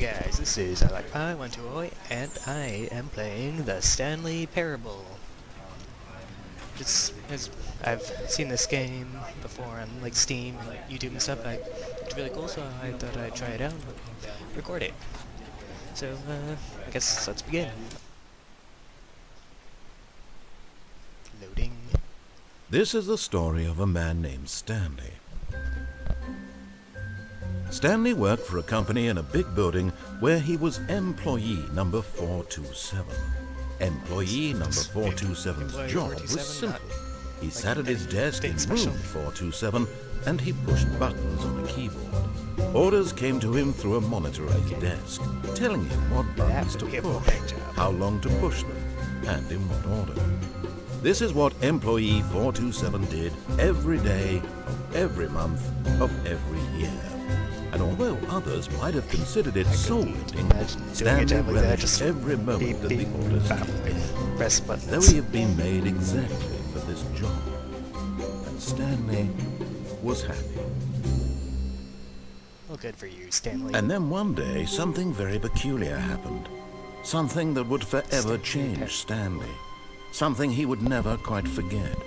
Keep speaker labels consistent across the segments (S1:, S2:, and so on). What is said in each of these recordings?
S1: guys, this is I Like Pie 120, and I am playing the Stanley Parable. I've seen this game before on like Steam and YouTube and stuff. It's really cool, so I thought I'd try it out and record it. So, I guess let's begin. Loading.
S2: This is the story of a man named Stanley. Stanley worked for a company in a big building where he was employee number 427. Employee number 427's job was simple. He sat at his desk in room 427 and he pushed buttons on a keyboard. Orders came to him through a monitor at his desk, telling him what buttons to push, how long to push them, and in what order. This is what employee 427 did every day of every month of every year. And although others might have considered it soul-lifting, Stanley relished every moment that the orders came, though he had been made exactly for this job. And Stanley was happy.
S1: Well, good for you, Stanley.
S2: And then one day, something very peculiar happened. Something that would forever change Stanley. Something he would never quite forget.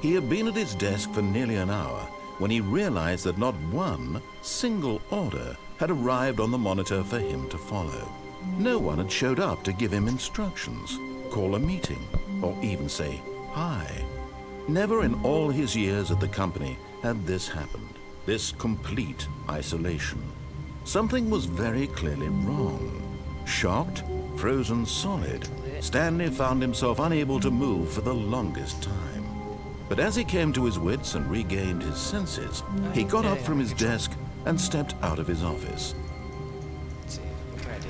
S2: He had been at his desk for nearly an hour when he realized that not one single order had arrived on the monitor for him to follow. No one had showed up to give him instructions, call a meeting, or even say hi. Never in all his years at the company had this happened, this complete isolation. Something was very clearly wrong. Shocked, frozen solid, Stanley found himself unable to move for the longest time. But as he came to his wits and regained his senses, he got up from his desk and stepped out of his office.
S1: Let's see, what can I do?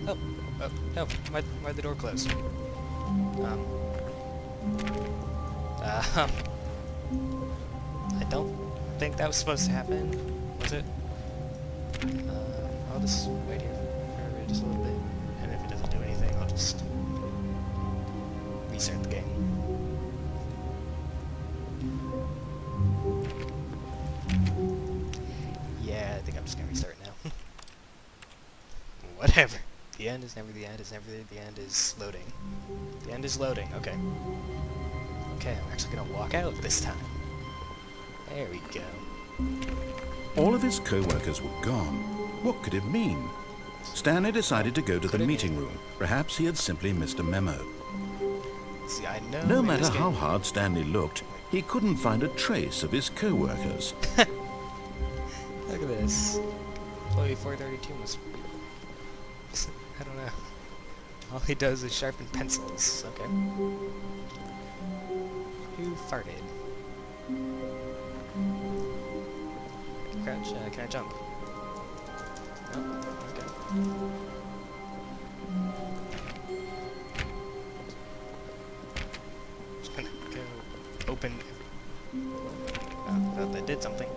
S1: Oh, no, why'd the door close? I don't think that was supposed to happen, was it? I'll just wait here for just a little bit, and if it doesn't do anything, I'll just restart the game. Yeah, I think I'm just gonna restart now. Whatever. The end is never the end, is never the end is loading. The end is loading, okay. Okay, I'm actually gonna walk out this time. There we go.
S2: All of his co-workers were gone. What could it mean? Stanley decided to go to the meeting room. Perhaps he had simply missed a memo.
S1: See, I know
S2: No matter how hard Stanley looked, he couldn't find a trace of his co-workers.
S1: Look at this. Employee 432 was... I don't know. All he does is sharpen pencils. Okay. Who farted? Crouch, can I jump? Oh, okay. Just gonna go open... Oh, thought that did something.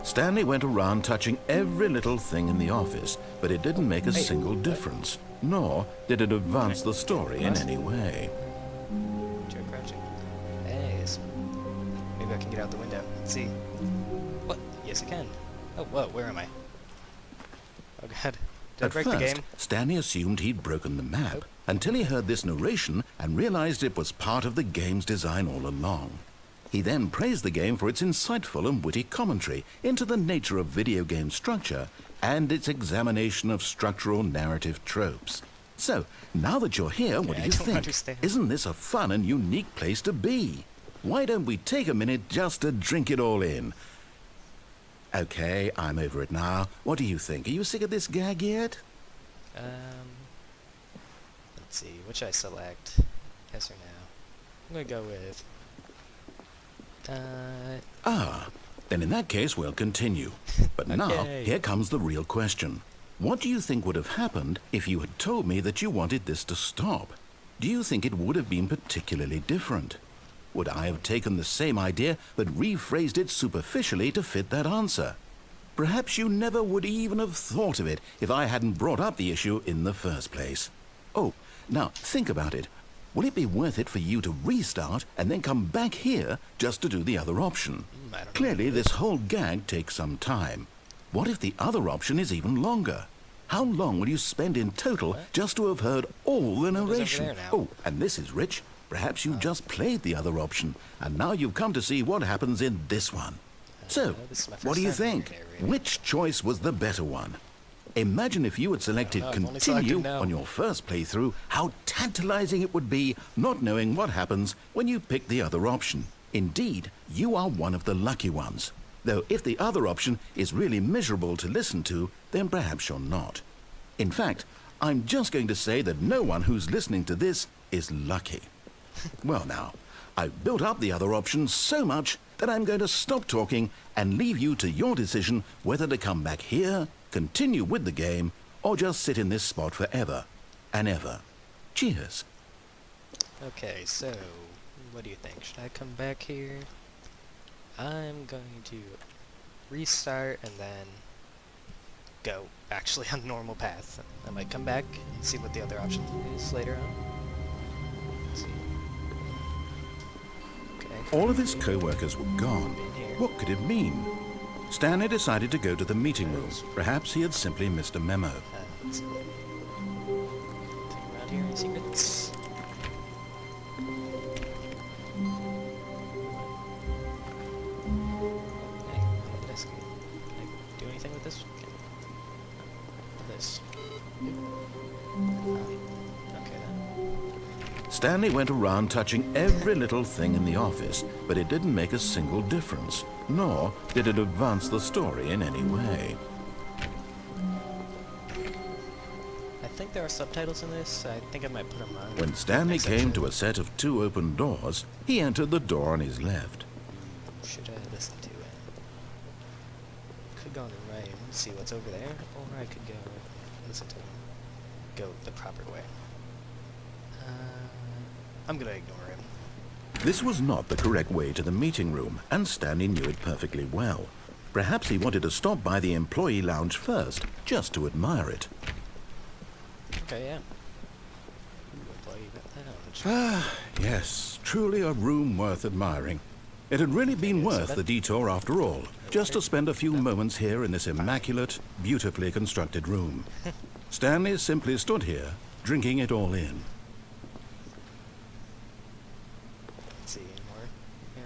S2: Stanley went around touching every little thing in the office, but it didn't make a single difference, nor did it advance the story in any way.
S1: Joe crouching. Hey, maybe I can get out the window. Let's see. What? Yes, I can. Oh, whoa, where am I? Oh, God. Did I break the game?
S2: Stanley assumed he'd broken the map until he heard this narration and realized it was part of the game's design all along. He then praised the game for its insightful and witty commentary into the nature of video game structure and its examination of structural narrative tropes. So, now that you're here, what do you think? Isn't this a fun and unique place to be? Why don't we take a minute just to drink it all in? Okay, I'm over it now. What do you think? Are you sick of this gag yet?
S1: Let's see. What should I select? Yes or no? I'm gonna go with...
S2: then in that case we'll continue. But now, here comes the real question. What do you think would have happened if you had told me that you wanted this to stop? Do you think it would have been particularly different? Would I have taken the same idea but rephrased it superficially to fit that answer? Perhaps you never would even have thought of it if I hadn't brought up the issue in the first place. Oh, now think about it. Will it be worth it for you to restart and then come back here just to do the other option? Clearly, this whole gag takes some time. What if the other option is even longer? How long will you spend in total just to have heard all the narration?
S1: Over there now?
S2: Oh, and this is rich. Perhaps you've just played the other option, and now you've come to see what happens in this one. So,
S1: this is my first
S2: what do you
S1: time
S2: think?
S1: here, really.
S2: Which choice was the better one? Imagine if you had selected
S1: I've only selected
S2: continue
S1: no.
S2: on your first playthrough, how tantalizing it would be not knowing what happens when you pick the other option. Indeed, you are one of the lucky ones. Though if the other option is really miserable to listen to, then perhaps you're not. In fact, I'm just going to say that no one who's listening to this is lucky. Well now, I've built up the other option so much that I'm going to stop talking and leave you to your decision whether to come back here, continue with the game, or just sit in this spot forever and ever. Cheers.
S1: Okay, so what do you think? Should I come back here? I'm going to restart and then go actually on normal path. I might come back and see what the other option is later on. Let's see. Okay.
S2: All of his co-workers were gone. What could it mean? Stanley decided to go to the meeting room. Perhaps he had simply missed a memo.
S1: Let's see. Anything around here? Any secrets? Hey, look at this. Can I do anything with this? This. Okay then.
S2: Stanley went around touching every little thing in the office, but it didn't make a single difference, nor did it advance the story in any way.
S1: I think there are subtitles in this. I think I might put them on.
S2: When Stanley
S1: next
S2: came
S1: section.
S2: to a set of 2 open doors, he entered the door on his left.
S1: Should I listen to it? Could go on the right and see what's over there, or I could go listen to him. Go the proper way. I'm gonna ignore him.
S2: This was not the correct way to the meeting room, and Stanley knew it perfectly well. Perhaps he wanted to stop by the employee lounge first, just to admire it.
S1: Okay, yeah. Ooh, employee lounge.
S2: Ah, yes, truly a room worth admiring. It had really been worth the detour after all, just to spend a few moments here in this immaculate, beautifully constructed room. Stanley simply stood here, drinking it all in.
S1: Let's see, any more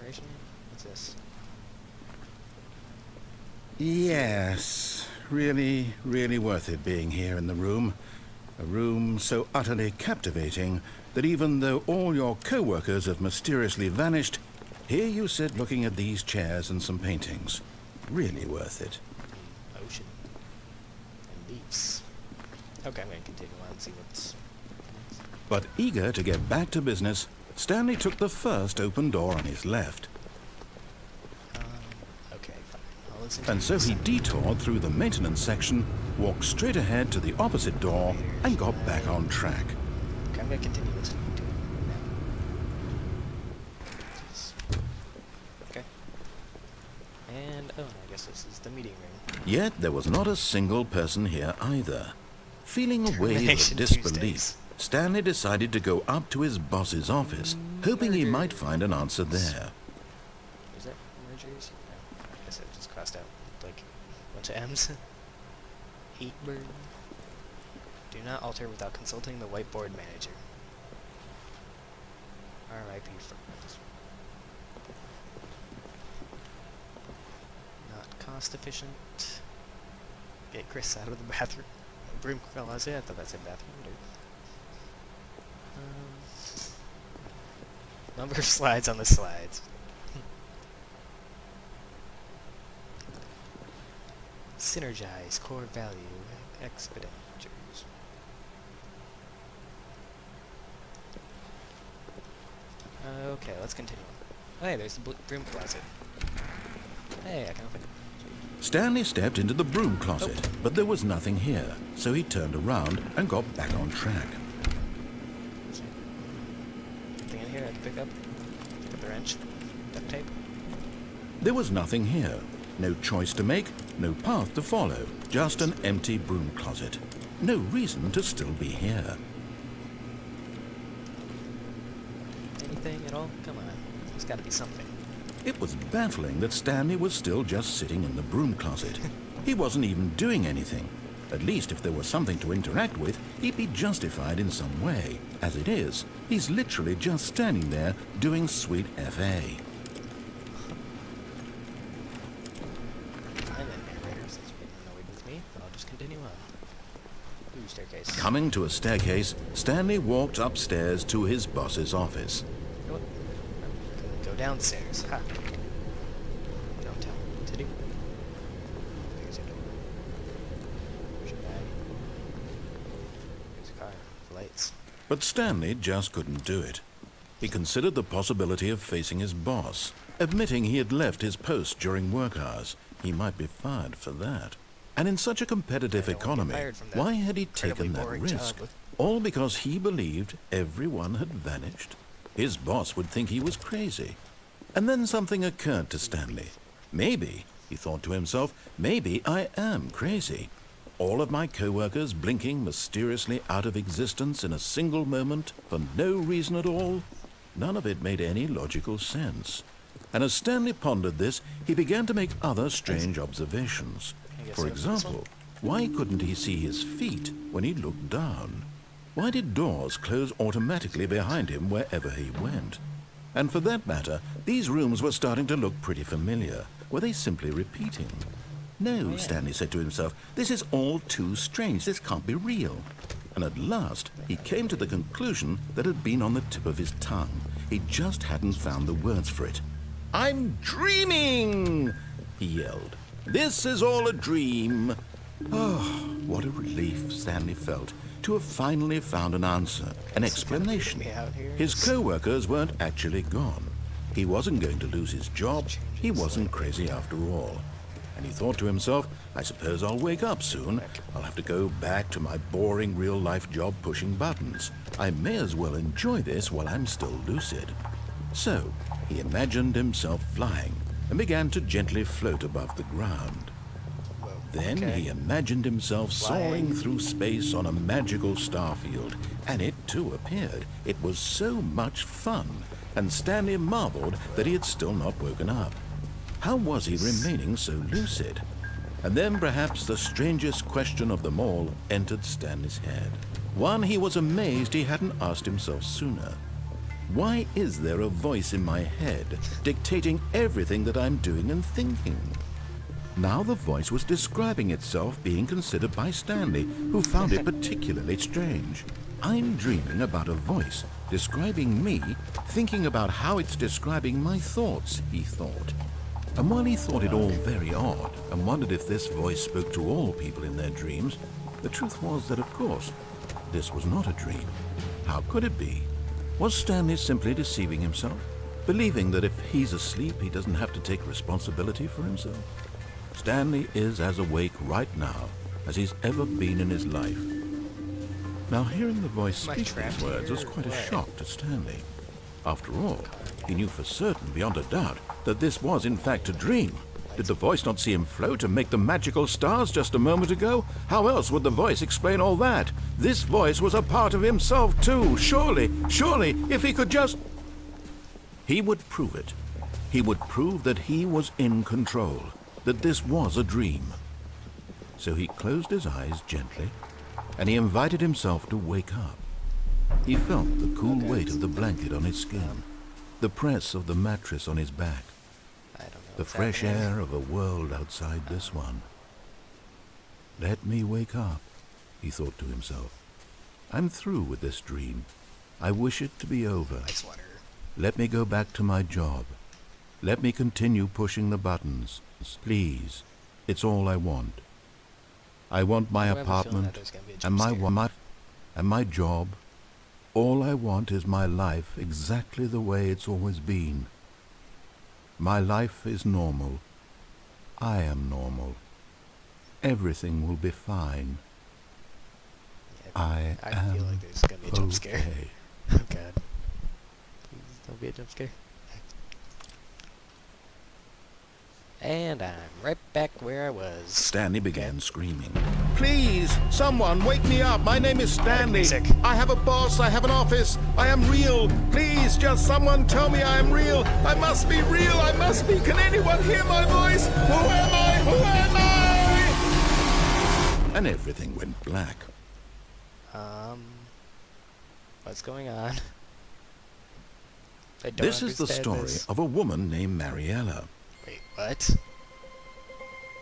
S1: narration? What's this?
S2: Yes, really, really worth it being here in the room. A room so utterly captivating that even though all your co-workers have mysteriously vanished, here you sit looking at these chairs and some paintings. Really worth it.
S1: Ocean. And leaves. Okay, I'm gonna continue on and see what's next.
S2: But eager to get back to business, Stanley took the first open door on his left.
S1: Okay, fine. I'll listen to
S2: And so he detoured through the maintenance section, walked straight ahead to the opposite door, and got back on track.
S1: Okay, I'm gonna continue listening to it now. Jeez. Okay. And, oh, I guess this is the meeting room.
S2: Yet there was not a single person here either. Feeling a wave of
S1: Termination
S2: disbelief,
S1: Tuesdays.
S2: Stanley decided to go up to his boss's office, hoping he might find an answer there.
S1: Is that mergers? No, I guess I just crossed out like a bunch of M's. Heat burn. Do not alter without consulting the whiteboard manager. R.I.P. friends. Not cost efficient. Get Chris out of the bathroom. Broom closet. I thought that said bathroom. Number of slides on the slides. Synergize core value expenditures. Okay, let's continue. Oh, hey, there's the broom closet. Hey, I can open it.
S2: Stanley stepped into the broom closet, but there was nothing here, so he turned around and got back on track.
S1: Anything in here I can pick up? Pick up the wrench. Duct tape.
S2: There was nothing here. No choice to make, no path to follow, just an empty broom closet. No reason to still be here.
S1: Anything at all? Come on. There's gotta be something.
S2: It was baffling that Stanley was still just sitting in the broom closet. He wasn't even doing anything. At least if there was something to interact with, he'd be justified in some way. As it is, he's literally just standing there doing sweet FA.
S1: Fine then, narrator, since you're getting annoyed with me, then I'll just continue on. Ooh, staircase.
S2: Coming to a staircase, Stanley walked upstairs to his boss's office.
S1: You know what? I'm gonna go downstairs. Ha! Don't tell me what to do. There's a door. Should I? There's a car. Lights.
S2: But Stanley just couldn't do it. He considered the possibility of facing his boss, admitting he had left his post during work hours. He might be fired for that. And in such a competitive economy, why had he taken that risk? All because he believed everyone had vanished? His boss would think he was crazy. And then something occurred to Stanley. Maybe, he thought to himself, maybe I am crazy. All of my co-workers blinking mysteriously out of existence in a single moment for no reason at all? None of it made any logical sense. And as Stanley pondered this, he began to make other strange observations. For example, why couldn't he see his feet when he looked down? Why did doors close automatically behind him wherever he went? And for that matter, these rooms were starting to look pretty familiar. Were they simply repeating? No, Stanley said to himself, this is all too strange. This can't be real. And at last, he came to the conclusion that had been on the tip of his tongue. He just hadn't found the words for it. I'm dreaming, he yelled. This is all a dream. Oh, what a relief Stanley felt to have finally found an answer, an explanation. His co-workers weren't actually gone. He wasn't going to lose his job. He wasn't crazy after all. And he thought to himself, I suppose I'll wake up soon. I'll have to go back to my boring real-life job pushing buttons. I may as well enjoy this while I'm still lucid. So, he imagined himself flying and began to gently float above the ground. Then he imagined himself soaring through space on a magical starfield, and it too appeared. It was so much fun, and Stanley marveled that he had still not woken up. How was he remaining so lucid? And then perhaps the strangest question of them all entered Stanley's head. One he was amazed he hadn't asked himself sooner. Why is there a voice in my head dictating everything that I'm doing and thinking? Now the voice was describing itself being considered by Stanley, who found it particularly strange. I'm dreaming about a voice describing me, thinking about how it's describing my thoughts, he thought. And while he thought it all very odd and wondered if this voice spoke to all people in their dreams, the truth was that, of course, this was not a dream. How could it be? Was Stanley simply deceiving himself, believing that if he's asleep, he doesn't have to take responsibility for himself? Stanley is as awake right now as he's ever been in his life. Now, hearing the voice speak these words was quite a shock to Stanley. After all, he knew for certain, beyond a doubt, that this was in fact a dream. Did the voice not see him float and make the magical stars just a moment ago? How else would the voice explain all that? This voice was a part of himself too. Surely, if he could just... He would prove it. He would prove that he was in control, that this was a dream. So he closed his eyes gently, and he invited himself to wake up. He felt the cool weight of the blanket on his skin, the press of the mattress on his back, the fresh air of a world outside this one. Let me wake up, he thought to himself. I'm through with this dream. I wish it to be over. Let me go back to my job. Let me continue pushing the buttons. Please, it's all I want. I want my apartment and my job. All I want is my life exactly the way it's always been. My life is normal. I am normal. Everything will be fine. I feel like there's gonna be a jump scare.
S1: Oh god. Please don't be a jump scare. And I'm right back where I was.
S2: Stanley began screaming. Please, someone wake me up. My name is Stanley. I have a boss. I have an office. I am real. Please, just someone tell me I am real. I must be real. I must be. Can anyone hear my voice? Who am I? Who am I? and everything went black.
S1: What's going on? I don't
S2: This is the
S1: understand
S2: story
S1: this.
S2: of a woman named Mariella.
S1: Wait, what?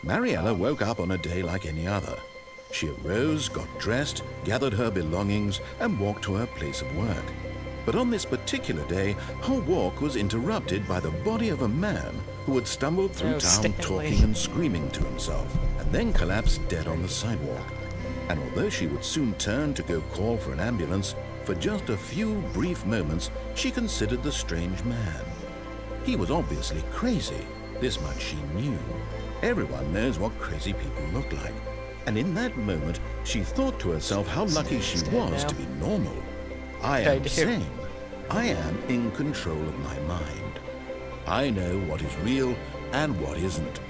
S2: Mariella woke up on a day like any other. She arose, got dressed, gathered her belongings, and walked to her place of work. But on this particular day, her walk was interrupted by the body of a man who had stumbled through
S1: Oh,
S2: town
S1: Stanley.
S2: talking and screaming to himself, and then collapsed dead on the sidewalk. And although she would soon turn to go call for an ambulance, for just a few brief moments she considered the strange man. He was obviously crazy, this much she knew. Everyone knows what crazy people look like. And in that moment, she thought to herself how lucky she was to be normal. I am
S1: do.
S2: sane. I am in control of my mind. I know what is real and what isn't.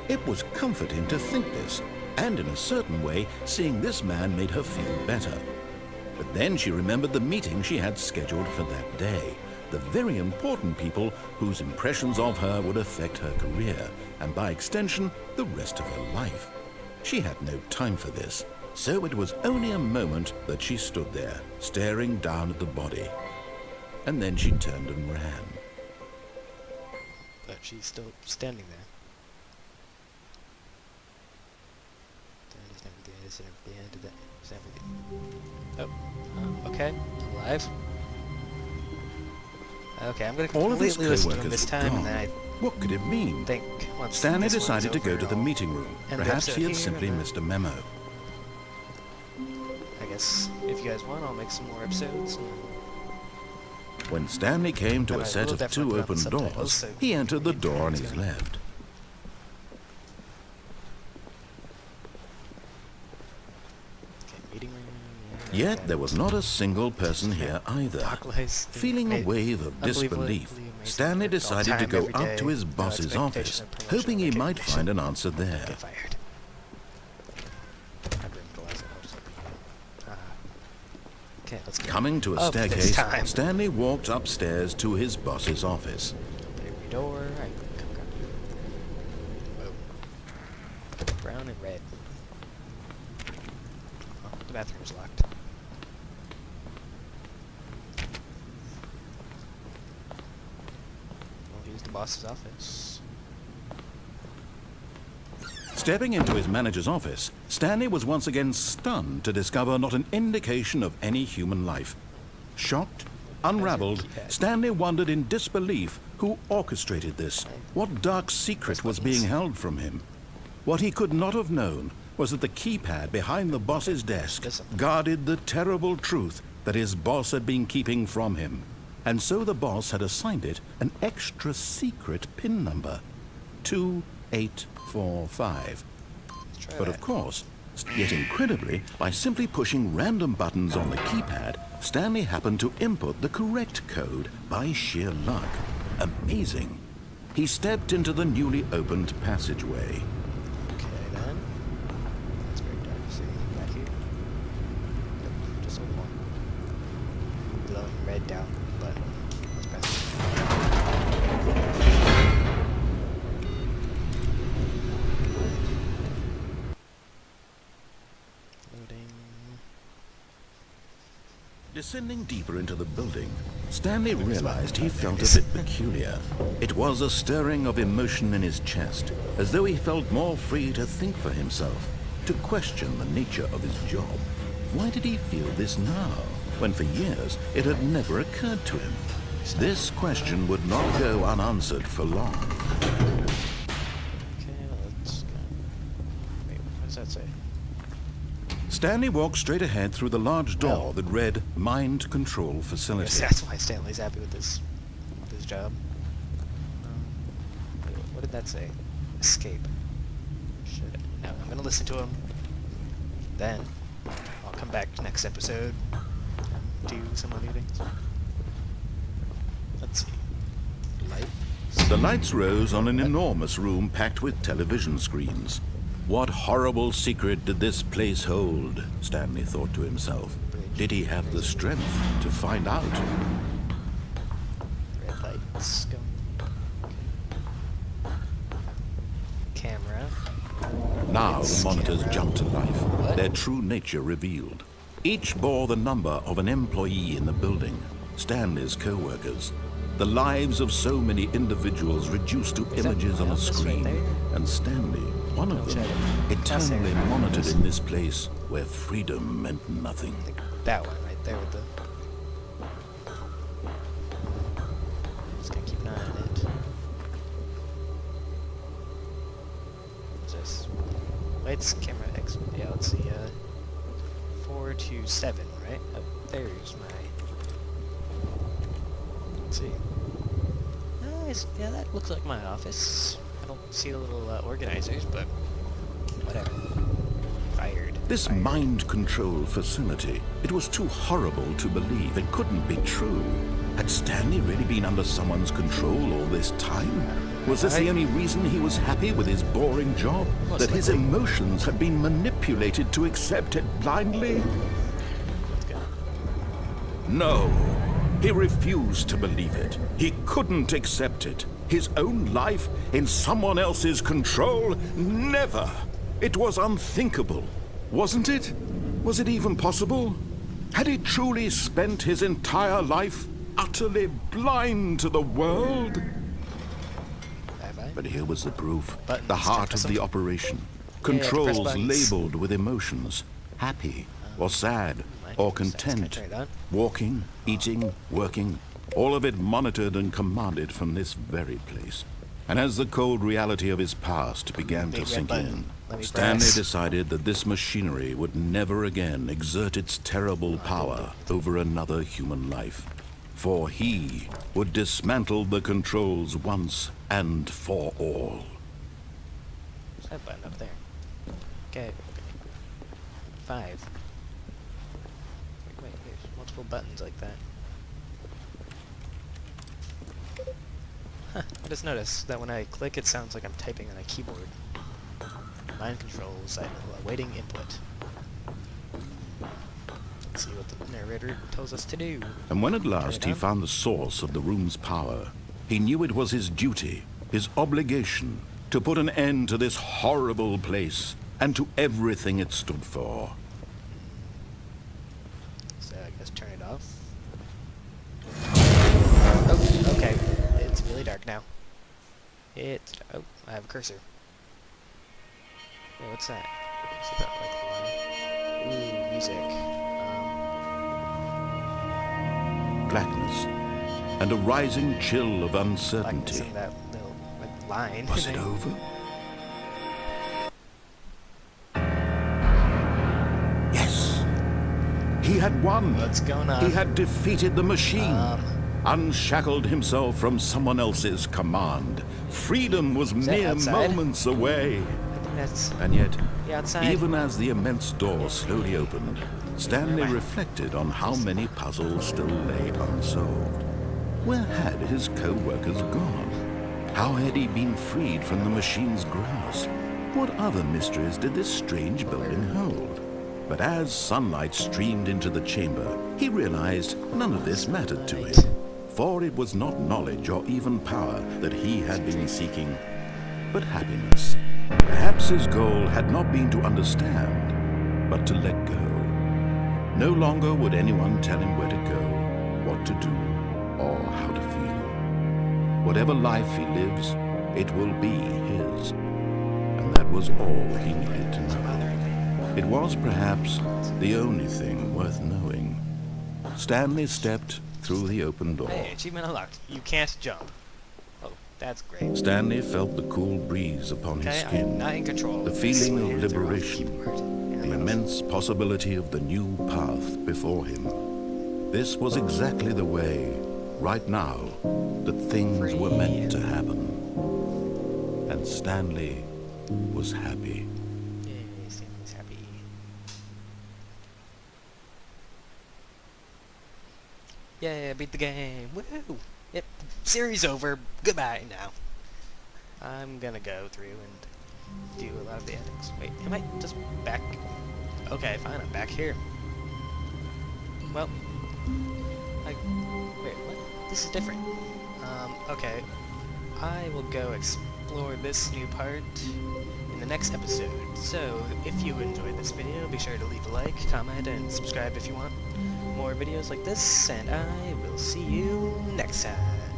S2: It was comforting to think this, and in a certain way, seeing this man made her feel better. But then she remembered the meeting she had scheduled for that day, the very important people whose impressions of her would affect her career, and by extension, the rest of her life. She had no time for this, so it was only a moment that she stood there, staring down at the body. And then she turned and ran.
S1: But she's still standing there. Oh, okay. Alive. Okay, I'm gonna
S2: All of his
S1: completely listen to him
S2: co-workers
S1: this
S2: were
S1: time,
S2: gone.
S1: and then I
S2: What could it mean?
S1: think once
S2: Stanley
S1: this one's
S2: decided to go
S1: over,
S2: to the
S1: I'll
S2: meeting room.
S1: end the
S2: Perhaps he had
S1: episode here,
S2: simply
S1: and then
S2: missed a memo.
S1: I guess if you guys want, I'll make some more episodes.
S2: When Stanley came to
S1: And
S2: a
S1: I
S2: set
S1: will
S2: of
S1: definitely
S2: two
S1: put on
S2: open
S1: the subtitles,
S2: doors,
S1: so
S2: he entered the
S1: you can
S2: door on
S1: figure
S2: his
S1: it out.
S2: left.
S1: Okay, meeting room.
S2: Yet
S1: okay.
S2: there was not a single person here either.
S1: Darklights,
S2: Feeling a wave of disbelief,
S1: unbelievably amazing
S2: Stanley
S1: work all
S2: decided to
S1: time,
S2: go
S1: every
S2: up
S1: day,
S2: to his
S1: no
S2: boss's
S1: expectation
S2: office,
S1: of promotion
S2: hoping
S1: or
S2: he might
S1: recognition.
S2: find an answer there.
S1: Get fired. I ruined the last episode. Okay, let's go.
S2: Coming to a
S1: Up this
S2: staircase,
S1: time.
S2: Stanley walked upstairs to his boss's office.
S1: Open every door. Right, come. Whoa. Brown and red. Oh, the bathroom's locked. Well, here's the boss's office.
S2: Stepping into his manager's office, Stanley was once again stunned to discover not an indication of any human life. Shocked, unraveled, Stanley wondered in disbelief who orchestrated this, what dark secret was being held from him. What he could not have known was that the keypad behind the boss's desk guarded the terrible truth that his boss had been keeping from him. And so the boss had assigned it an extra secret PIN number, 2845.
S1: Let's try
S2: But
S1: that.
S2: of course, yet incredibly, by simply pushing random buttons on the keypad, Stanley happened to input the correct code by sheer luck. Amazing. He stepped into the newly opened passageway.
S1: Okay then. It's very dark to see. Back here. Nope, just a one. Glowing red down button. Let's press it. Loading.
S2: Descending deeper into the building, Stanley realized he felt a bit peculiar. It was a stirring of emotion in his chest, as though he felt more free to think for himself, to question the nature of his job. Why did he feel this now, when for years it had never occurred to him? This question would not go unanswered for long.
S1: Okay, let's go. Wait, what does that say?
S2: Stanley walked straight ahead through the large door
S1: Well.
S2: that read Mind Control Facility.
S1: Yes, that's why Stanley's happy with this job. Wait, what did that say? Escape. Should no, I'm gonna listen to him. Then I'll come back next episode. Do some other things. Let's see. Lights.
S2: The lights rose on an enormous room packed with television screens. What horrible secret did this place hold? Stanley thought to himself. Did he have the strength to find out?
S1: Red lights going. Camera.
S2: Now
S1: It's
S2: the monitors
S1: camera.
S2: jumped to life,
S1: What?
S2: their true nature revealed. Each bore the number of an employee in the building, Stanley's co-workers. The lives of so many individuals reduced to
S1: Is that
S2: images on
S1: my
S2: a
S1: office right
S2: screen,
S1: there?
S2: and Stanley, one of them, eternally monitored in this place where freedom meant nothing.
S1: I think that one right there with the... Just gonna keep an eye on it. What's this? Lights, camera, X... Yeah, let's see, 427, right? Oh, there's my... Let's see. Yeah, that looks like my office. I don't see the little organizers, but whatever. Fired.
S2: This
S1: Fired.
S2: mind control facility, it was too horrible to believe. It couldn't be true. Had Stanley really been under someone's control all this time? Was this the only reason he was happy with his boring job?
S1: Most
S2: That his
S1: likely.
S2: emotions had been manipulated to accept it blindly?
S1: Let's go.
S2: No. He refused to believe it. He couldn't accept it. His own life in someone else's control? Never. It was unthinkable, wasn't it? Was it even possible? Had he truly spent his entire life utterly blind to the world?
S1: Have I?
S2: But here was the proof,
S1: Buttons
S2: the
S1: to
S2: heart
S1: press
S2: of the
S1: them.
S2: operation.
S1: Yeah, to press
S2: Controls
S1: buttons.
S2: labeled with emotions, happy or sad or content,
S1: Turn it on.
S2: walking, eating, working, all of it monitored and commanded from this very place. And as the cold reality of his past began
S1: Big
S2: to
S1: red
S2: sink
S1: button.
S2: in,
S1: Let me
S2: Stanley
S1: press.
S2: decided that this machinery would never again exert its terrible power over another human life. For he would dismantle the controls once and for all.
S1: What's that button up there? Okay. 5. Wait, there's multiple buttons like that. Huh, I just noticed that when I click it sounds like I'm typing on a keyboard. Mind controls, awaiting input. Let's see what the narrator tells us to do.
S2: And when at last he
S1: on.
S2: found the source of the room's power, he knew it was his duty, his obligation, to put an end to this horrible place and to everything it stood for.
S1: So I guess turn it off. Oh, okay. It's really dark now. Oh, I have a cursor. Wait, what's that? Is that like the line? Ooh, music.
S2: Blackness and a rising chill of
S1: Blackness
S2: uncertainty.
S1: in that little line.
S2: Was it over? Yes. He had won.
S1: What's going on?
S2: He had defeated the machine. Unshackled himself from someone else's command. Freedom was
S1: that
S2: mere
S1: outside?
S2: moments away.
S1: I think that's
S2: And yet,
S1: the outside.
S2: even as the immense door slowly opened, Stanley reflected on how many puzzles still lay unsolved. Where had his co-workers gone? How had he been freed from the machine's grasp? What other mysteries did this strange building hold? But as sunlight streamed into the chamber, he realized none of this mattered to him. For it was not knowledge or even power that he had been seeking, but happiness. Perhaps his goal had not been to understand, but to let go. No longer would anyone tell him where to go, what to do, or how to feel. Whatever life he lives, it will be his. And that was all he needed to know. It was perhaps the only thing worth knowing. Stanley stepped through the open door.
S1: Hey, achievement unlocked. You can't jump. Oh, that's great.
S2: Stanley felt the cool breeze upon his
S1: Okay, I'm
S2: skin,
S1: not in control.
S2: the feeling of
S1: Hands are off the
S2: liberation,
S1: keyboard. And
S2: the
S1: mouse.
S2: immense possibility of the new path before him. This was exactly the way, right now, that things were meant to happen. And Stanley was happy.
S1: Yay, Stanley's happy. Yeah, beat the game. Woohoo! Yep, series over. Goodbye now. I'm gonna go through and do a lot of the edits. Wait, am I just back? Okay, fine, I'm back here. Well, wait, what? This is different. Okay. I will go explore this new part in in the next episode. So, if you enjoyed this video, be sure to leave a like, comment, and subscribe if you want more videos like this, and I will see you next time.